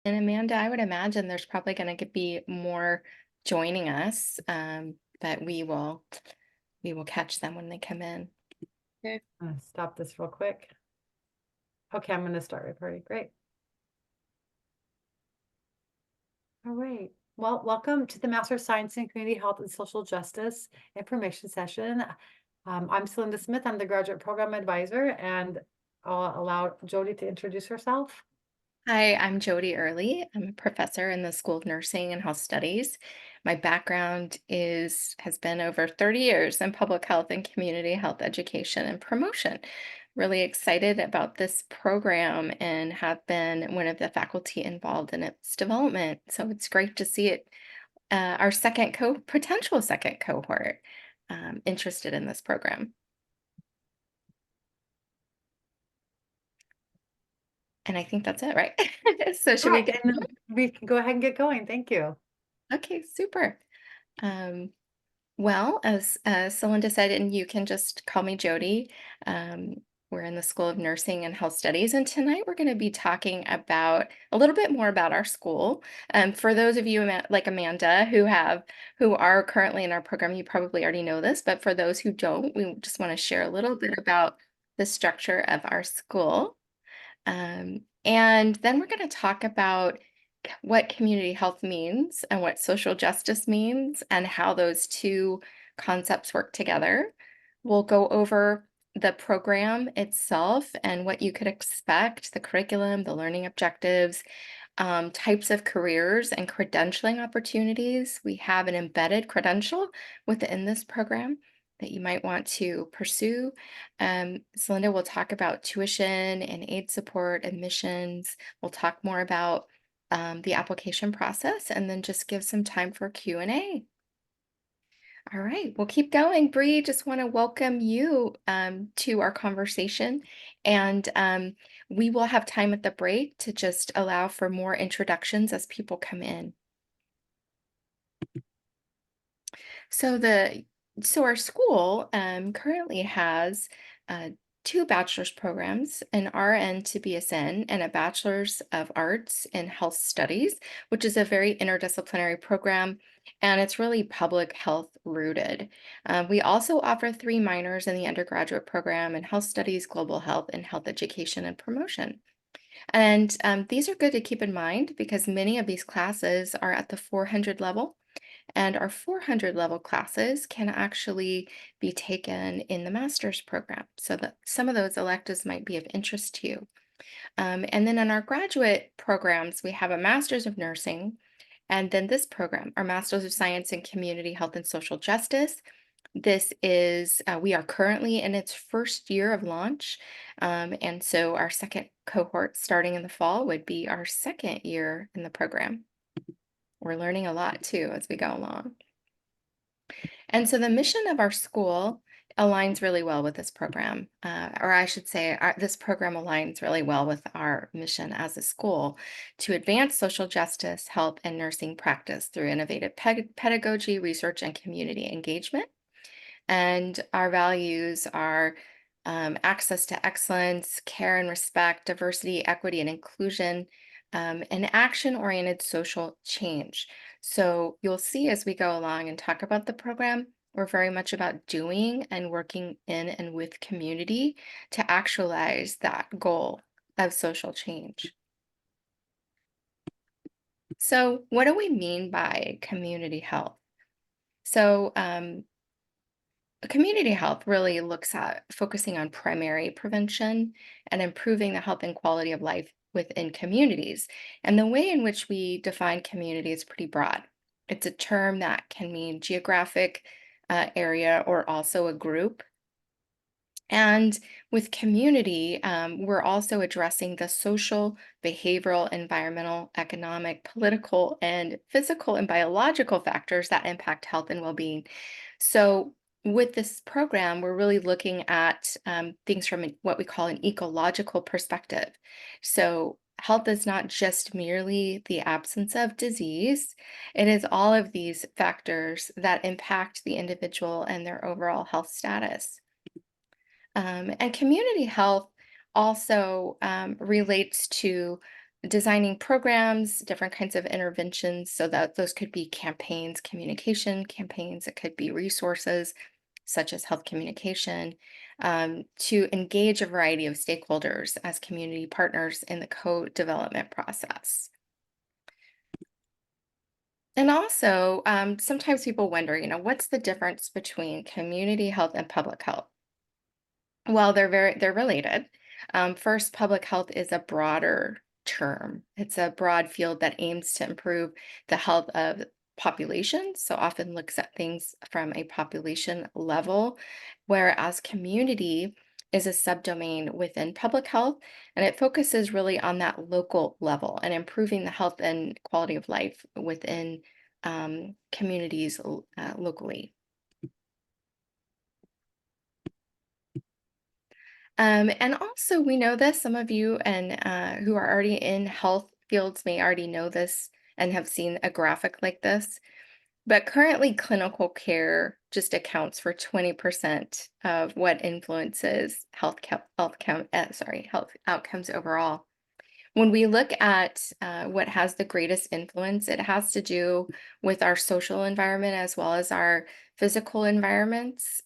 And Amanda, I would imagine there's probably going to be more joining us, but we will catch them when they come in. Okay, I'm gonna stop this real quick. Okay, I'm gonna start recording. Great. All right. Well, welcome to the Master of Science in Community Health and Social Justice information session. I'm Celinda Smith. I'm the graduate program advisor, and I'll allow Jody to introduce herself. Hi, I'm Jody Early. I'm a professor in the School of Nursing and Health Studies. My background has been over 30 years in public health and community health education and promotion. Really excited about this program and have been one of the faculty involved in its development. So it's great to see it, our potential second cohort, interested in this program. And I think that's it, right? So should we Right, get? and then we can go ahead and get going. Thank you. Okay, super. Um, Well, as Celinda said, and you can just call me Jody. Um, we're in the School of Nursing and Health Studies, and tonight we're going to be talking about a little bit more about our school. For those of you like Amanda who are currently in our program, you probably already know this, but for those who don't, we just want to share a little bit about the structure of our school. And then we're going to talk about what community health means and what social justice means and how those two concepts work together. We'll go over the program itself and what you could expect, the curriculum, the learning objectives, types of careers and credentialing opportunities. We have an embedded credential within this program that you might want to pursue. Celinda will talk about tuition and aid support, admissions. We'll talk more about the application process and then just give some time for Q&A. All right, we'll keep going. Bree, just want to welcome you to our conversation. And we will have time at the break to just allow for more introductions as people come in. So our school currently has uh, two bachelor's programs, an RN to BSN, and a Bachelor's of Arts in Health Studies, which is a very interdisciplinary program, and it's really public health rooted. We also offer three minors in the undergraduate program in Health Studies, Global Health, and Health Education and Promotion. And these are good to keep in mind because many of these classes are at the 400 level. And our 400 level classes can actually be taken in the master's program. So that some of those electives might be of interest to you. And then in our graduate programs, we have a master's of nursing. And then this program, our master's of science in community health and social justice. We are currently in its first year of launch. And so our second cohort starting in the fall would be our second year in the program. We're learning a lot too as we go along. And so the mission of our school aligns really well with this program, or I should say, this program aligns really well with our mission as a school to advance social justice, health, and nursing practice through innovative pedagogy, research, and community engagement. And our values are access to excellence, care and respect, diversity, equity, and inclusion, and action oriented social change. So you'll see as we go along and talk about the program, we're very much about doing and working in and with community to actualize that goal of social change. So, what do we mean by community health? So, community health really looks at focusing on primary prevention and improving the health and quality of life within communities. And the way in which we define community is pretty broad. It's a term that can mean geographic area or also a group. And with community, we're also addressing the social, behavioral, environmental, economic, political, and physical and biological factors that impact health and well being. So, with this program, we're really looking at things from what we call an ecological perspective. So, health is not just merely the absence of disease, it is all of these factors that impact the individual and their overall health status. And community health also relates to designing programs, different kinds of interventions, so that those could be campaigns, communication campaigns, it could be resources such as health communication, to engage a variety of stakeholders as community partners in the co-development process. And also, sometimes people wonder, what's the difference between community health and public health? Well, they're related. First, public health is a broader term. It's a broad field that aims to improve the health of populations, so often looks at things from a population level, whereas community is a subdomain within public health, and it focuses really on that local level and improving the health and quality of life within communities locally. And also, we know this, some of you and who are already in health fields may already know this and have seen a graphic like this. But currently, clinical care just accounts for 20% of what influences health outcomes overall. When we look at what has the greatest influence, it has to do with our social environment as well as our physical environments.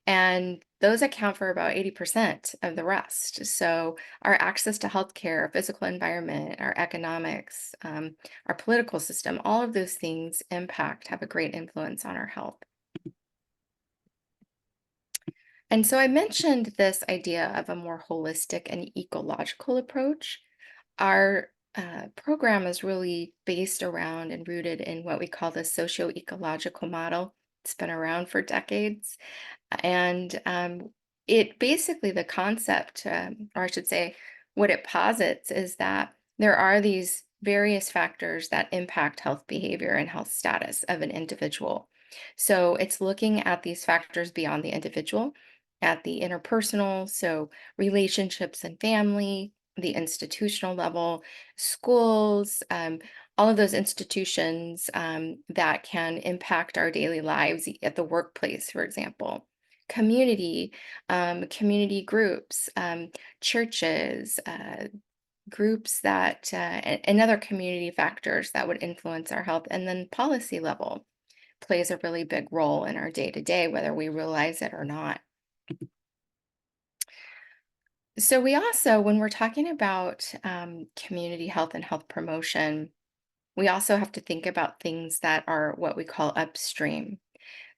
And those account for about 80% of the rest. So, our access to healthcare, our physical environment, our economics, our political system, all of those things have a great influence on our health. And so, I mentioned this idea of a more holistic and ecological approach. Our program is really based around and rooted in what we call the socio-ecological model. It's been around for decades. And it basically, the concept, or I should say, what it posits is that there are these various factors that impact health behavior and health status of an individual. So it's looking at these factors beyond the individual, at the interpersonal, so relationships and family, the institutional level, schools, all of those institutions that can impact our daily lives at the workplace, for example, community, community groups, churches, groups and other community factors that would influence our health, and then policy level plays a really big role in our day to day, whether we realize it or not. So, we also, when we're talking about community health and health promotion, we also have to think about things that are what we call upstream.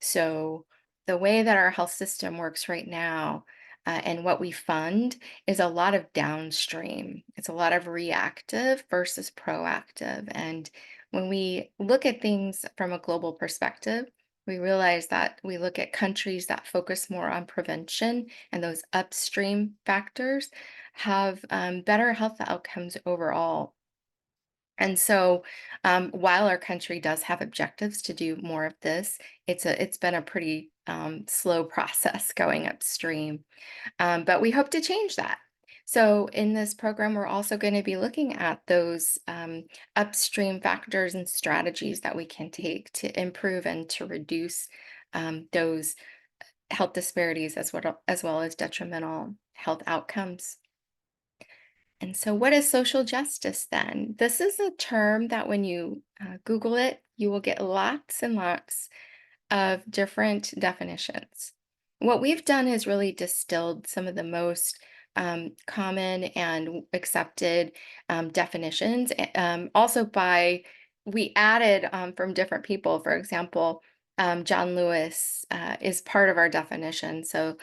So, the way that our health system works right now and what we fund is a lot of downstream. It's a lot of reactive versus proactive. And when we look at things from a global perspective, we realize that we look at countries that focus more on prevention, and those upstream factors have better health outcomes overall. And so, while our country does have objectives to do more of this, it's been a pretty slow process going upstream. But we hope to change that. So, in this program, we're also going to be looking at those upstream factors and strategies that we can take to improve and to reduce those health disparities as well as detrimental health outcomes. And so, what is social justice then? This is a term that when you Google it, you will get lots and lots of different definitions. What we've done is really distilled some of the most common and accepted definitions. Also, we added from different people. For example, John Lewis is part of our definition. So,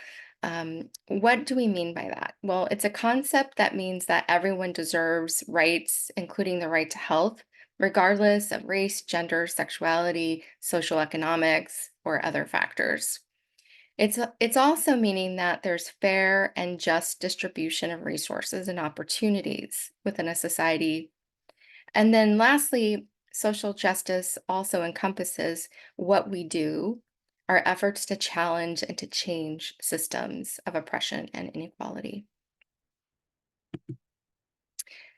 what do we mean by that? Well, it's a concept that means that everyone deserves rights, including the right to health, regardless of race, gender, sexuality, social economics, or other factors. It's also meaning that there's fair and just distribution of resources and opportunities within a society. And then lastly, social justice also encompasses what we do, our efforts to challenge and to change systems of oppression and inequality.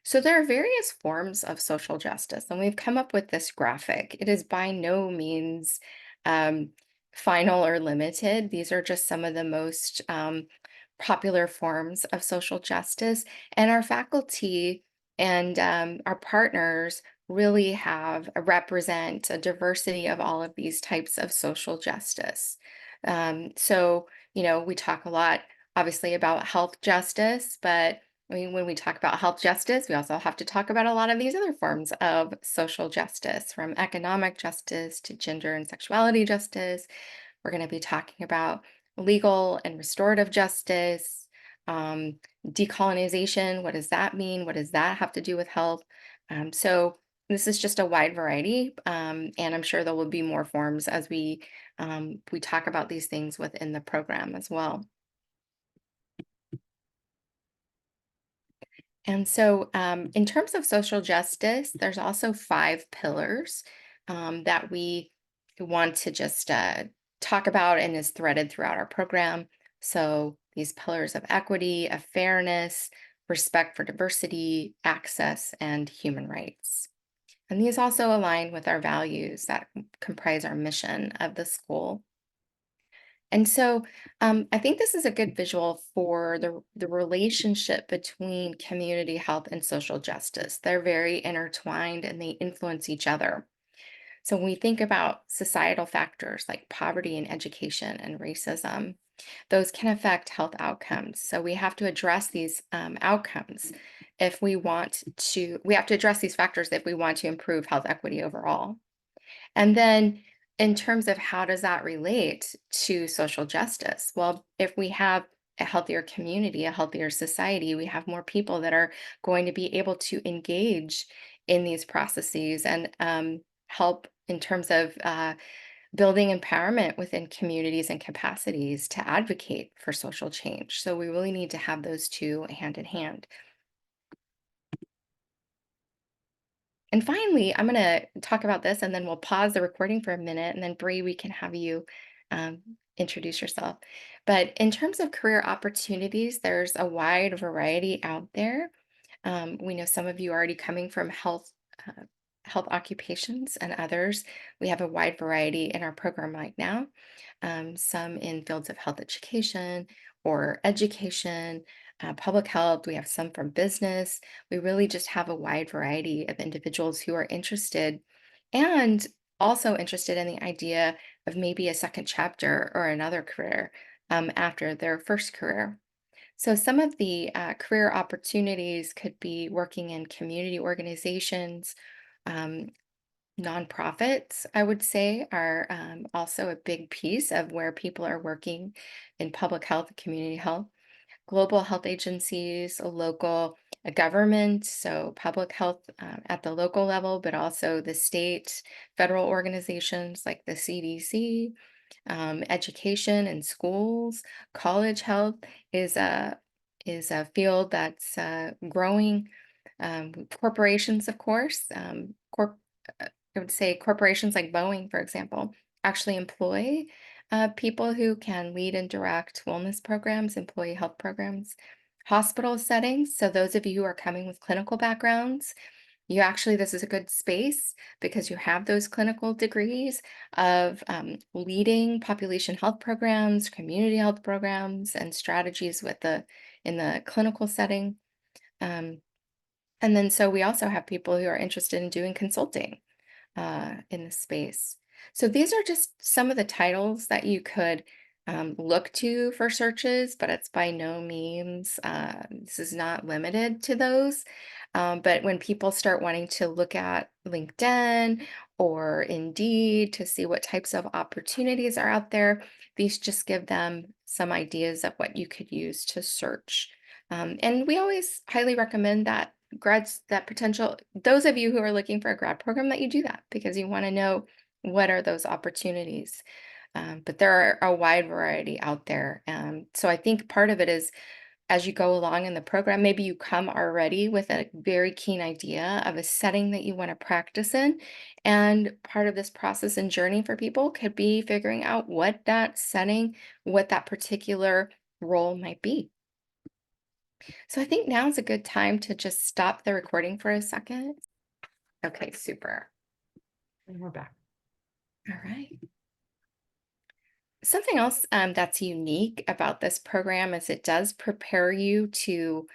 So there are various forms of social justice, and we've come up with this graphic. It is by no means um, final or limited. These are just some of the most popular forms of social justice. And our faculty And our partners really have represent a diversity of all of these types of social justice. So, we talk a lot, obviously, about health justice, but when we talk about health justice, we also have to talk about a lot of these other forms of social justice, from economic justice to gender and sexuality justice. We're going to be talking about legal and restorative justice, um, decolonization. What does that mean? What does that have to do with health? So this is just a wide variety, and I'm sure there will be more forms as we talk about these things within the program as well. And so, in terms of social justice, there's also five pillars that we want to just talk about and is threaded throughout our program. So, these pillars of equity, of fairness, respect for diversity, access, and human rights. And these also align with our values that comprise our mission of the school. And so I think this is a good visual for the relationship between community health and social justice. They're very intertwined and they influence each other. So when we think about societal factors like poverty and education and racism, those can affect health outcomes. So we have to address these outcomes if we have to address these factors if we want to improve health equity overall. And then in terms of how does that relate to social justice? Well, if we have a healthier community, a healthier society, we have more people that are going to be able to engage in these processes and help in terms of building empowerment within communities and capacities to advocate for social change. So we really need to have those two hand in hand. And finally, I'm going to talk about this and then we'll pause the recording for a minute. And then, Bree, we can have you um, introduce yourself. But in terms of career opportunities, there's a wide variety out there. We know some of you are already coming from health occupations and others. We have a wide variety in our program right now. Some in fields of health education or education, public health. We have some from business. We really just have a wide variety of individuals who are interested and also interested in the idea of maybe a second chapter or another career after their first career. So, some of the career opportunities could be working in community organizations. Um, Nonprofits, I would say, are also a big piece of where people are working in public health, community health, global health agencies, a local government, so public health at the local level, but also the state, federal organizations like the CDC, education and schools. College health is a field that's growing. Corporations, of course, I would say corporations like Boeing, for example, actually employ people who can lead and direct wellness programs, employee health programs, hospital settings. So those of you who are coming with clinical backgrounds, this is a good space because you have those clinical degrees of leading population health programs, community health programs, and strategies in the clinical setting. Um, and then so we also have people who are interested in doing consulting in the space. So these are just some of the titles that you could look to for searches, but it's by no means, this is not limited to those. But when people start wanting to look at LinkedIn or Indeed to see what types of opportunities are out there, these just give them some ideas of what you could use to search. And we always highly recommend that those of you who are looking for a grad program, that you do that because you want to know what are those opportunities. But there are a wide variety out there. So I think part of it is as you go along in the program, maybe you come already with a very keen idea of a setting that you want to practice in. And part of this process and journey for people could be figuring out what that setting, what that particular role might be. So I think now is a good time to just stop the recording for a second. Okay, super. And we're back. All right. Something else that's unique about this program is it does prepare you to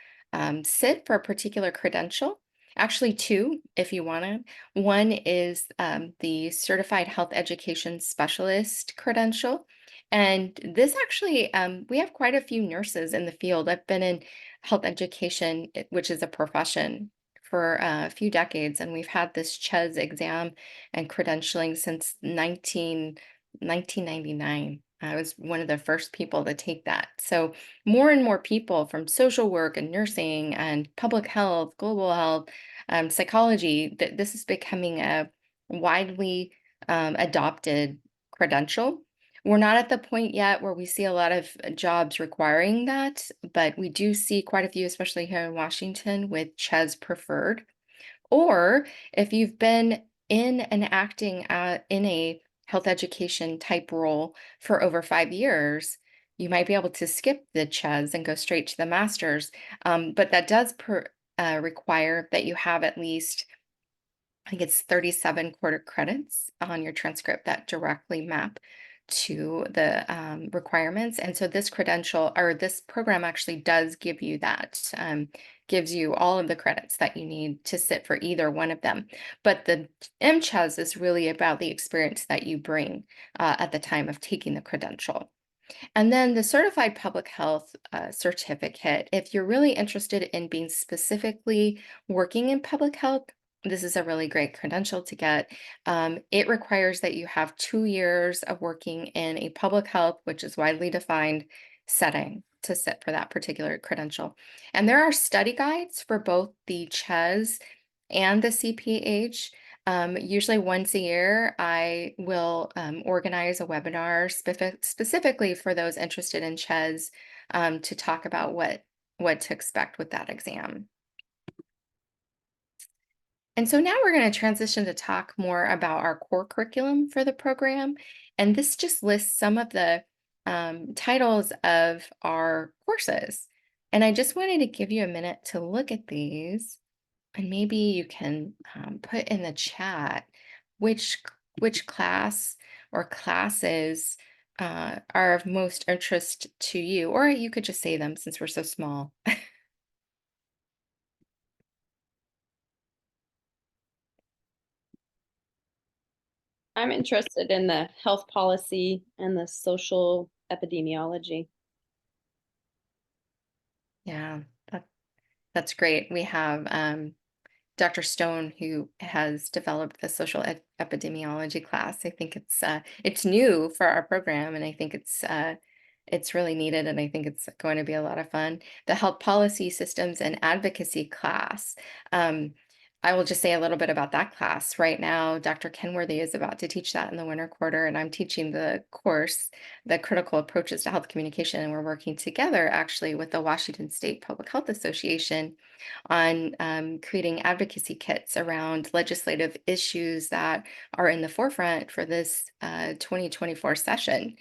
sit for a particular credential. Actually, two, if you want to. One is the Certified Health Education Specialist credential. And this actually, we have quite a few nurses in the field. I've been in health education, which is a profession, for a few decades, and we've had this CHES exam and credentialing since 1999. I was one of the first people to take that. So more and more people from social work and nursing and public health, global health, psychology, this is becoming a widely adopted credential. We're not at the point yet where we see a lot of jobs requiring that, but we do see quite a few, especially here in Washington, with CHES preferred. Or if you've been in and acting in a health education type role for over 5 years, you might be able to skip the CHES and go straight to the master's. But that does require that you have at least, I think it's 37 quarter credits on your transcript that directly map to the requirements. And so this credential or this program actually does give you that, gives you all of the credits that you need to sit for either one of them. But the MCHES is really about the experience that you bring at the time of taking the credential. And then the Certified Public Health certificate, if you're really interested in being specifically working in public health, this is a really great credential to get. It requires that you have 2 years of working in a public health, which is widely defined, setting to sit for that particular credential. And there are study guides for both the CHES and the CPH. Usually once a year, I will organize a webinar specifically for those interested in CHES to talk about what to expect with that exam. And so now we're going to transition to talk more about our core curriculum for the program. And this just lists some of the titles of our courses. And I just wanted to give you a minute to look at these. And maybe you can put in the chat which which class or classes are of most interest to you, or you could just say them since we're so small. I'm interested in the health policy and the social epidemiology. Yeah, that's great. We have Dr. Stone, who has developed the social epidemiology class. I think it's new for our program, and I think it's really needed, and I think it's going to be a lot of fun. The health policy systems and advocacy class. Um, I will just say a little bit about that class. Right now, Dr. Kenworthy is about to teach that in the winter quarter, and I'm teaching the course, the critical approaches to health communication, and we're working together actually with the Washington State Public Health Association on creating advocacy kits around legislative issues that are in the forefront for this 2024 session.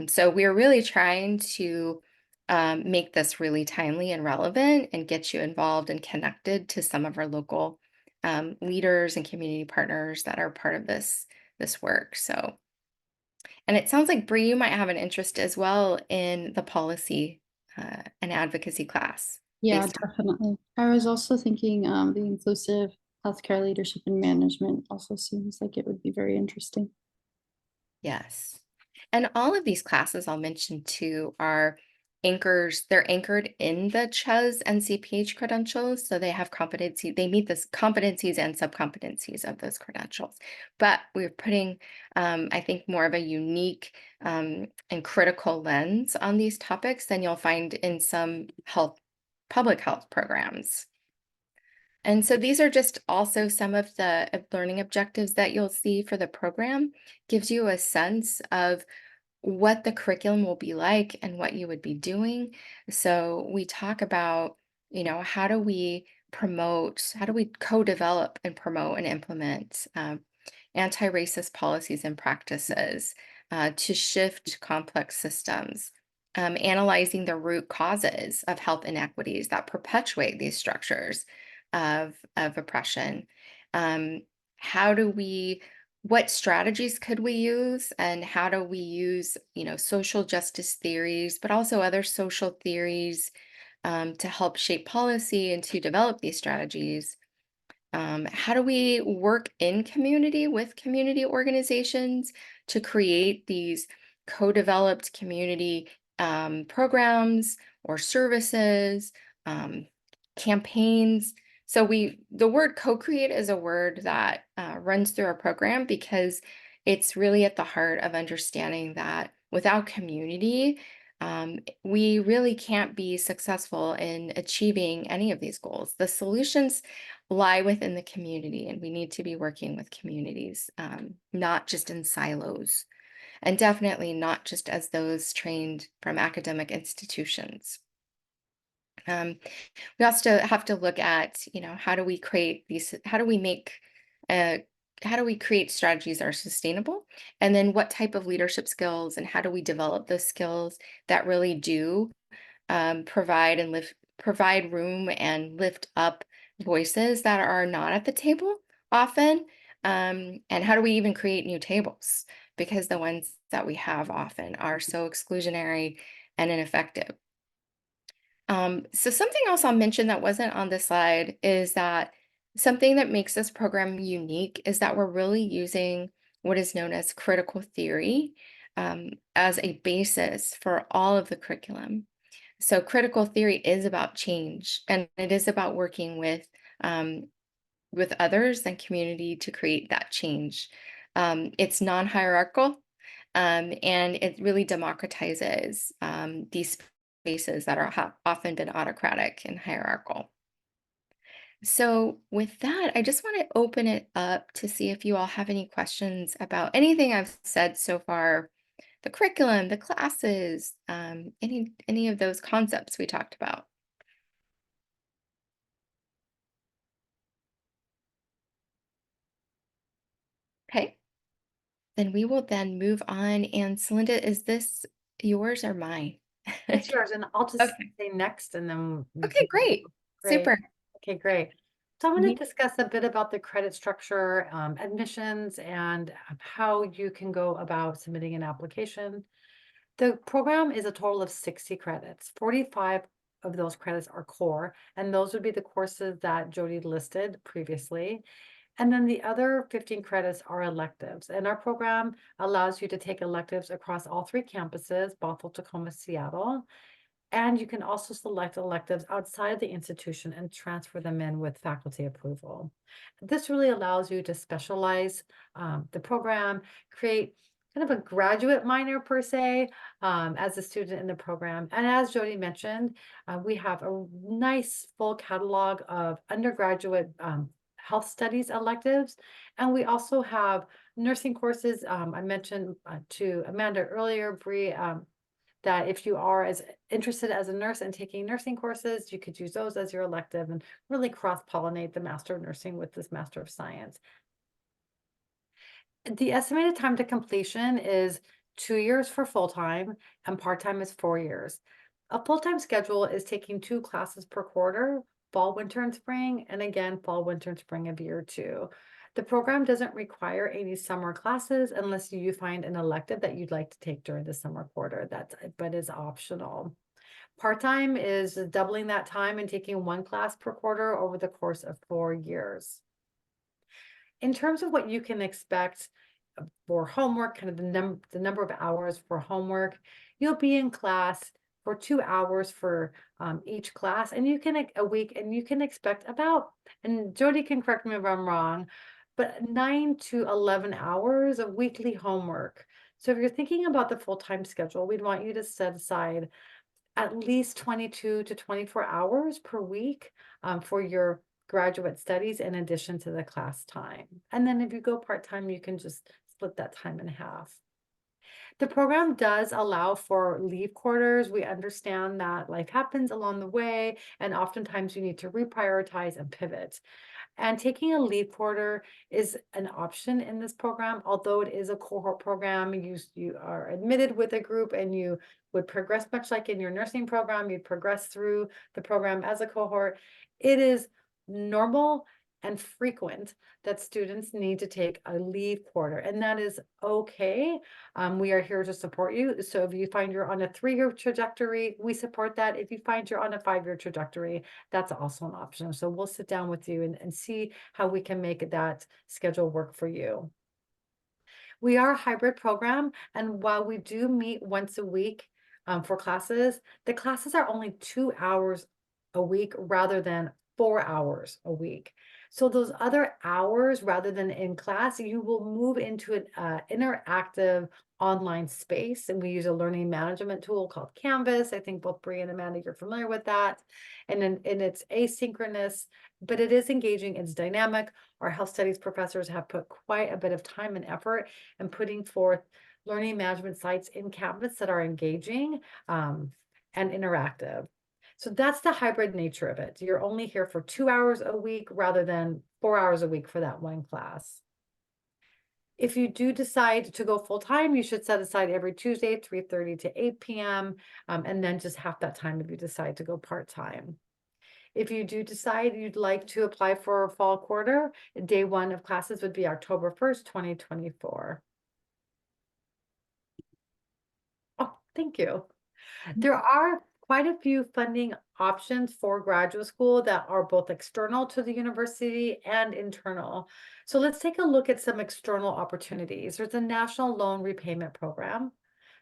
So we're really trying to make this really timely and relevant and get you involved and connected to some of our local leaders and community partners that are part of this work. So, and it sounds like Bree, you might have an interest as well in the policy and advocacy class. Yeah, Based definitely. I was also thinking the inclusive healthcare leadership and management also seems like it would be very interesting. Yes. And all of these classes I'll mention too are they're anchored in the CHES and CPH credentials. So they have they meet the competencies and subcompetencies of those credentials. But we're putting, I think, more of a unique and critical lens on these topics than you'll find in some public health programs. And so these are just also some of the learning objectives that you'll see for the program. Gives you a sense of what the curriculum will be like and what you would be doing. So we talk about, how do we co-develop and promote and implement anti-racist policies and practices to shift complex systems, analyzing the root causes of health inequities that perpetuate these structures of oppression. Um, how do we what strategies could we use, and how do we use social justice theories but also other social theories to help shape policy and to develop these strategies, How do we work in community with community organizations to create these co-developed community programs or services, um, campaigns? So the word co-create is a word that runs through our program because it's really at the heart of understanding that without community, we really can't be successful in achieving any of these goals. The solutions lie within the community, and we need to be working with communities, not just in silos, and definitely not just as those trained from academic institutions. Um, we also have to look at, how do we create these, uh, how do we create strategies that are sustainable? And then what type of leadership skills and how do we develop those skills that really do provide room and lift up voices that are not at the table often. And how do we even create new tables? Because the ones that we have often are so exclusionary and ineffective. So something else I'll mention that wasn't on the slide is that something that makes this program unique is that we're really using what is known as critical theory as a basis for all of the curriculum. So critical theory is about change, and it is about working with others and community to create that change. It's non-hierarchical, and it really democratizes these spaces that have often been autocratic and hierarchical. So with that, I just want to open it up to see if you all have any questions about anything I've said so far, the curriculum, the classes, any of those concepts we talked about. Okay, then we will then move on. And Celinda, is this yours or mine? It's yours, and I'll just Okay. say next, and then we Okay, can. great. Great. Super. Okay, great. So I'm going Mhm. to discuss a bit about the credit structure, admissions, and how you can go about submitting an application. The program is a total of 60 credits. 45 of those credits are core, and those would be the courses that Jody listed previously. And then the other 15 credits are electives. And our program allows you to take electives across all three campuses, Bothell, Tacoma, Seattle. And you can also select electives outside of the institution and transfer them in with faculty approval. This really allows you to specialize the program, create kind of a graduate minor per se, as a student in the program. And as Jody mentioned, we have a nice full catalog of undergraduate health studies electives. And we also have nursing courses. I mentioned to Amanda earlier, Bree, that if you are as interested as a nurse and taking nursing courses, you could use those as your elective and really cross-pollinate the Master of Nursing with this Master of Science. The estimated time to completion is 2 years for full-time and part-time is 4 years. A full-time schedule is taking 2 classes per quarter, fall, winter, and spring, and again, fall, winter, and spring of year 2. The program doesn't require any summer classes unless you find an elective that you'd like to take during the summer quarter. But is optional. Part-time is doubling that time and taking 1 class per quarter over the course of 4 years. In terms of what you can expect for homework, kind of the number of hours for homework, you'll be in class for 2 hours for each class, and you can a week, and you can expect about, and Jody can correct me if I'm wrong, but 9 to 11 hours of weekly homework. So if you're thinking about the full-time schedule, we'd want you to set aside at least 22 to 24 hours per week for your graduate studies in addition to the class time. And then if you go part-time, you can just split that time in half. The program does allow for leave quarters. We understand that life happens along the way, and oftentimes you need to reprioritize and pivot. And taking a leave quarter is an option in this program, although it is a cohort program. You are admitted with a group and you would progress much like in your nursing program. You'd progress through the program as a cohort. It is normal and frequent that students need to take a leave quarter, and that is okay. We are here to support you. So if you find you're on a 3-year trajectory, we support that. If you find you're on a 5-year trajectory, that's also an option. So we'll sit down with you and see how we can make that schedule work for you. We are a hybrid program, and while we do meet once a week for classes, the classes are only 2 hours a week rather than 4 hours a week. So those other hours, rather than in class, you will move into an interactive online space, and we use a learning management tool called Canvas. I think both Bree and Amanda, you're familiar with that. And it's asynchronous, but it is engaging, it's dynamic. Our health studies professors have put quite a bit of time and effort in putting forth learning management sites in Canvas that are engaging and interactive. So that's the hybrid nature of it. You're only here for 2 hours a week rather than 4 hours a week for that one class. If you do decide to go full-time, you should set aside every Tuesday, 3:30 to 8 p.m. And then just half that time if you decide to go part-time. If you do decide you'd like to apply for a fall quarter, day 1 of classes would be October 1st, 2024. Oh, thank you. There are quite a few funding options for graduate school that are both external to the university and internal. So let's take a look at some external opportunities. There's a National Loan Repayment Program,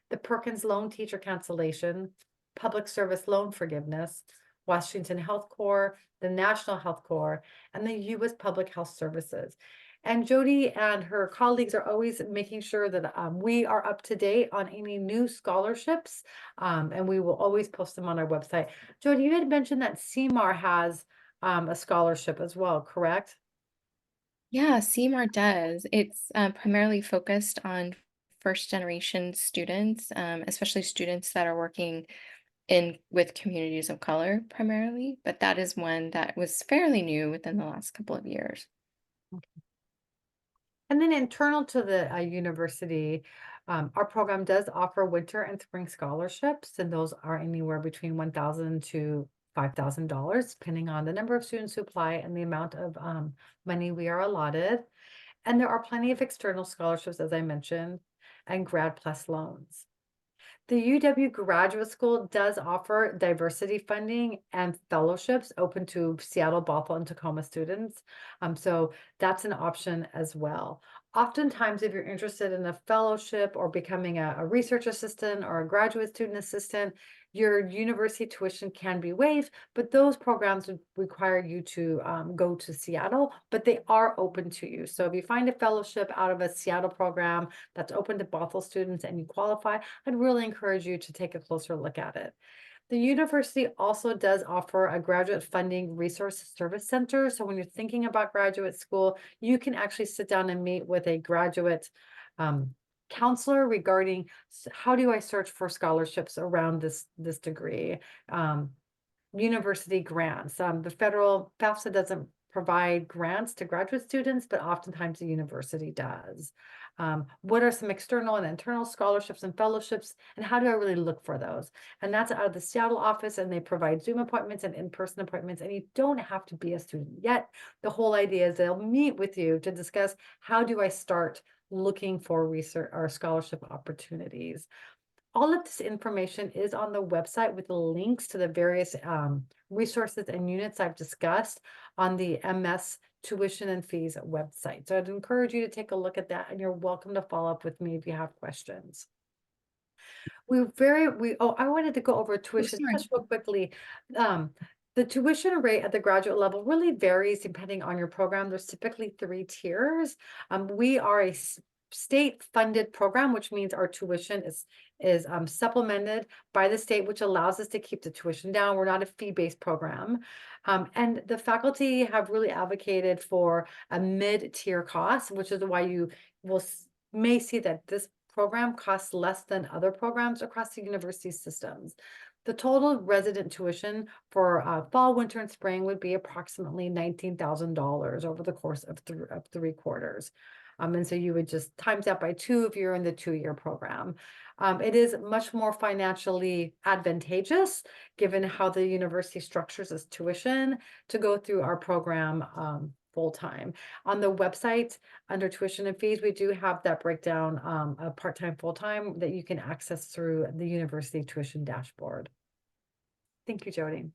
the Perkins Loan Teacher Cancellation, Public Service Loan Forgiveness, Washington Health Corps, the National Health Corps, and the U.S. Public Health Services. And Jody and her colleagues are always making sure that we are up to date on any new scholarships, and we will always post them on our website. Jody, you had mentioned that CMAR has a scholarship as well, correct? Yeah, CMAR does. It's primarily focused on first generation students, especially students that are working in with communities of color primarily, but that is one that was fairly new within the last couple of years. And then internal to the university, our program does offer winter and spring scholarships, and those are anywhere between $1,000 to $5,000, depending on the number of students who apply and the amount of money we are allotted. And there are plenty of external scholarships, as I mentioned, and Grad Plus loans. The UW Graduate School does offer diversity funding and fellowships open to Seattle, Bothell, and Tacoma students. So that's an option as well. Oftentimes, if you're interested in a fellowship or becoming a research assistant or a graduate student assistant, your university tuition can be waived, but those programs would require you to go to Seattle, but they are open to you. So if you find a fellowship out of a Seattle program that's open to Bothell students and you qualify, I'd really encourage you to take a closer look at it. The university also does offer a graduate funding resource service center. So when you're thinking about graduate school, you can actually sit down and meet with a graduate counselor regarding how do I search for scholarships around this degree. University grants. The federal FAFSA doesn't provide grants to graduate students, but oftentimes the university does. What are some external and internal scholarships and fellowships, and how do I really look for those? And that's out of the Seattle office, and they provide Zoom appointments and in-person appointments, and you don't have to be a student yet. The whole idea is they'll meet with you to discuss how do I start looking for research or scholarship opportunities. All of this information is on the website with the links to the various resources and units I've discussed on the MS tuition and fees website. So I'd encourage you to take a look at that, and you're welcome to follow up with me if you have questions. I wanted to go over tuition sorry. just real quickly. The tuition rate at the graduate level really varies depending on your program. There's typically 3 tiers. We are a state-funded program, which means our tuition is supplemented by the state, which allows us to keep the tuition down. We're not a fee-based program. And the faculty have really advocated for a mid-tier cost, which is why you may see that this program costs less than other programs across the university systems. The total resident tuition for fall, winter, and spring would be approximately $19,000 over the course of 3 quarters. And so you would just times that by 2 if you're in the 2-year program. It is much more financially advantageous, given how the university structures its tuition, to go through our program full-time. On the website, under tuition and fees, we do have that breakdown of part-time, full-time that you can access through the university tuition dashboard. Thank you, Jody.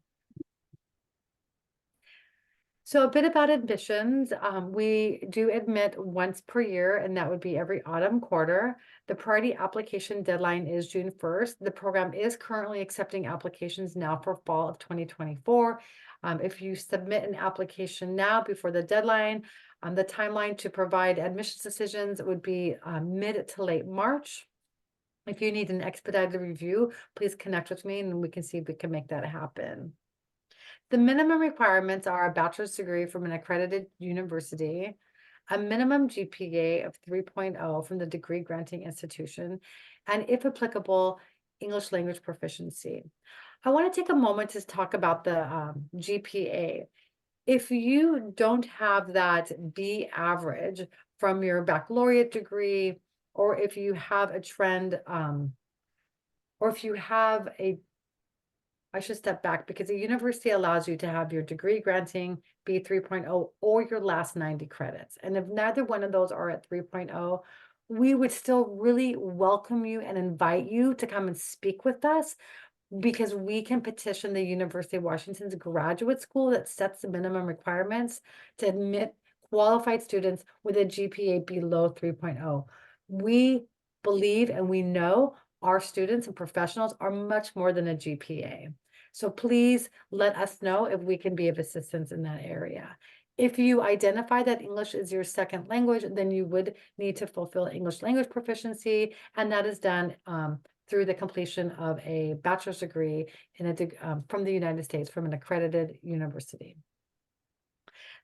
So a bit about admissions. We do admit once per year, and that would be every autumn quarter. The priority application deadline is June 1st. The program is currently accepting applications now for fall of 2024. If you submit an application now before the deadline, the timeline to provide admissions decisions would be mid to late March. If you need an expedited review, please connect with me and we can see if we can make that happen. The minimum requirements are a bachelor's degree from an accredited university, a minimum GPA of 3.0 from the degree granting institution, and if applicable, English language proficiency. I want to take a moment to talk about the GPA. If you don't have that B average from your baccalaureate degree, or if you have a trend, or if you have I should step back because the university allows you to have your degree granting be 3.0 or your last 90 credits. And if neither one of those are at 3.0, we would still really welcome you and invite you to come and speak with us, because we can petition the University of Washington's graduate school that sets the minimum requirements to admit qualified students with a GPA below 3.0. We believe and we know our students and professionals are much more than a GPA. So please let us know if we can be of assistance in that area. If you identify that English is your second language, then you would need to fulfill English language proficiency, and that is done through the completion of a bachelor's degree from the United States from an accredited university.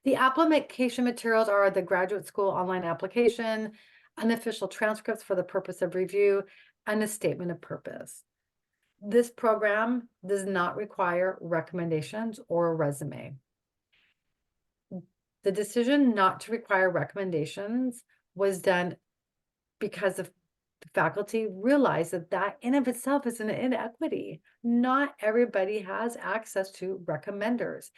The application materials are the graduate school online application, unofficial transcripts for the purpose of review, and a statement of purpose. This program does not require recommendations or a resume. The decision not to require recommendations was done because the faculty realized that that in of itself is an inequity. Not everybody has access to recommenders,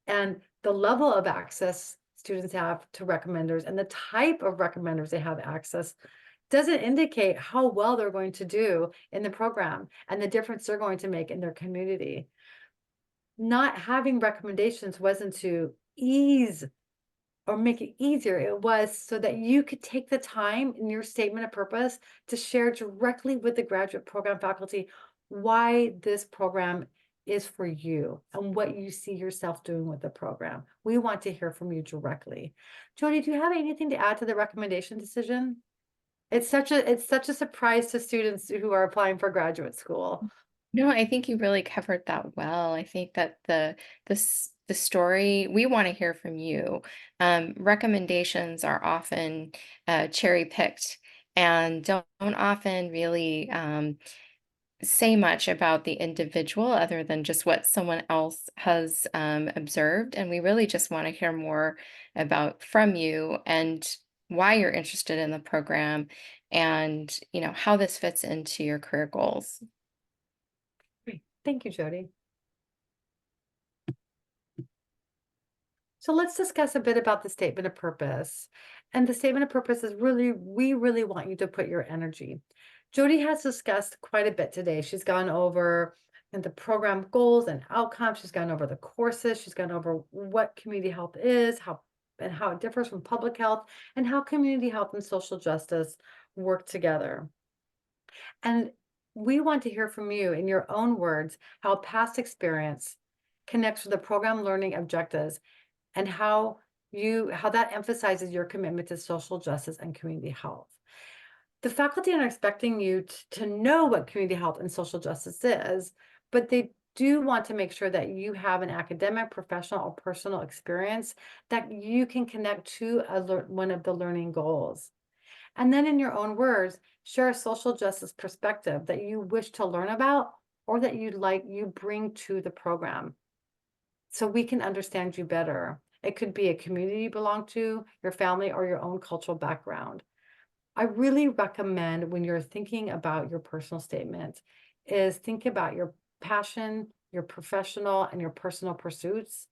and the level of access students have to recommenders and the type of recommenders they have access doesn't indicate how well they're going to do in the program and the difference they're going to make in their community. Not having recommendations wasn't to ease or make it easier. It was so that you could take the time in your statement of purpose to share directly with the graduate program faculty why this program is for you and what you see yourself doing with the program. We want to hear from you directly. Jody, do you have anything to add to the recommendation decision? It's such a surprise to students who are applying for graduate school. No, I think you really covered that well. I think that the story, we want to hear from you. Recommendations are often cherry picked and don't often really say much about the individual other than just what someone else has observed. And we really just want to hear more about from you and why you're interested in the program and how this fits into your career goals. Great. Thank you, Jody. So let's discuss a bit about the statement of purpose. And the statement of purpose is we really want you to put your energy. Jody has discussed quite a bit today. She's gone over the program goals and outcomes. She's gone over the courses. She's gone over what community health is, how it differs from public health, and how community health and social justice work together. And we want to hear from you in your own words how past experience connects with the program learning objectives and how that emphasizes your commitment to social justice and community health. The faculty are expecting you to know what community health and social justice is, but they do want to make sure that you have an academic, professional, or personal experience that you can connect to one of the learning goals. And then in your own words, share a social justice perspective that you wish to learn about or that you bring to the program so we can understand you better. It could be a community you belong to, your family, or your own cultural background. I really recommend when you're thinking about your personal statement is think about your passion, your professional and your personal pursuits.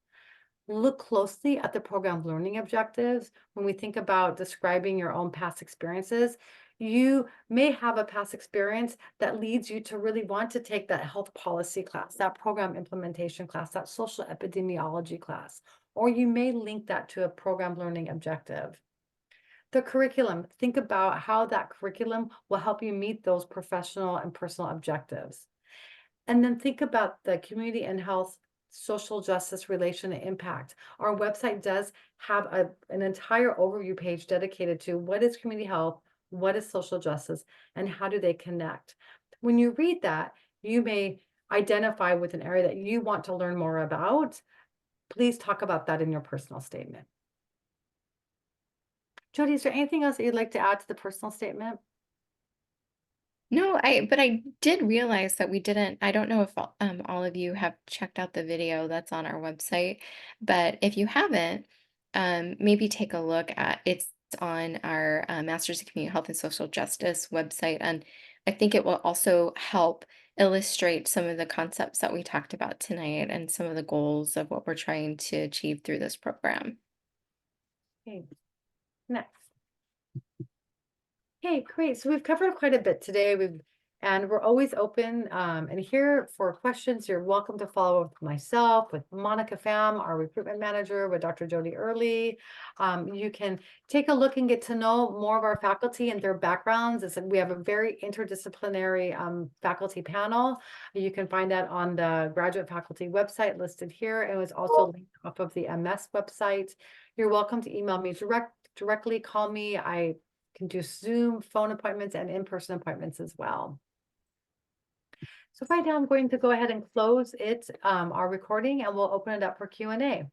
look closely at the program learning objectives. When we think about describing your own past experiences, you may have a past experience that leads you to really want to take that health policy class, that program implementation class, that social epidemiology class, or you may link that to a program learning objective. The curriculum, think about how that curriculum will help you meet those professional and personal objectives. And then think about the community and health, social justice relation and impact. Our website does have an entire overview page dedicated to what is community health, what is social justice, and how do they connect. When you read that, you may identify with an area that you want to learn more about. Please talk about that in your personal statement. Jody, is there anything else that you'd like to add to the personal statement? No, but I did realize that we didn't. I don't know if all of you have checked out the video that's on our website, but if you haven't, maybe take a look at it's on our Masters of Community Health and Social Justice website, and I think it will also help illustrate some of the concepts that we talked about tonight and some of the goals of what we're trying to achieve through this program. Okay, next. Okay, great. So we've covered quite a bit today. And we're always open and here for questions. You're welcome to follow up with myself, with Monica Pham, our recruitment manager, with Dr. Jody Early. You can take a look and get to know more of our faculty and their backgrounds. We have a very interdisciplinary faculty panel. You can find that on the graduate faculty website listed here. It was also linked off of the MS website. You're welcome to email me directly, call me. I can do Zoom, phone appointments, and in-person appointments as well. So right now I'm going to go ahead and close our recording, and we'll open it up for Q&A.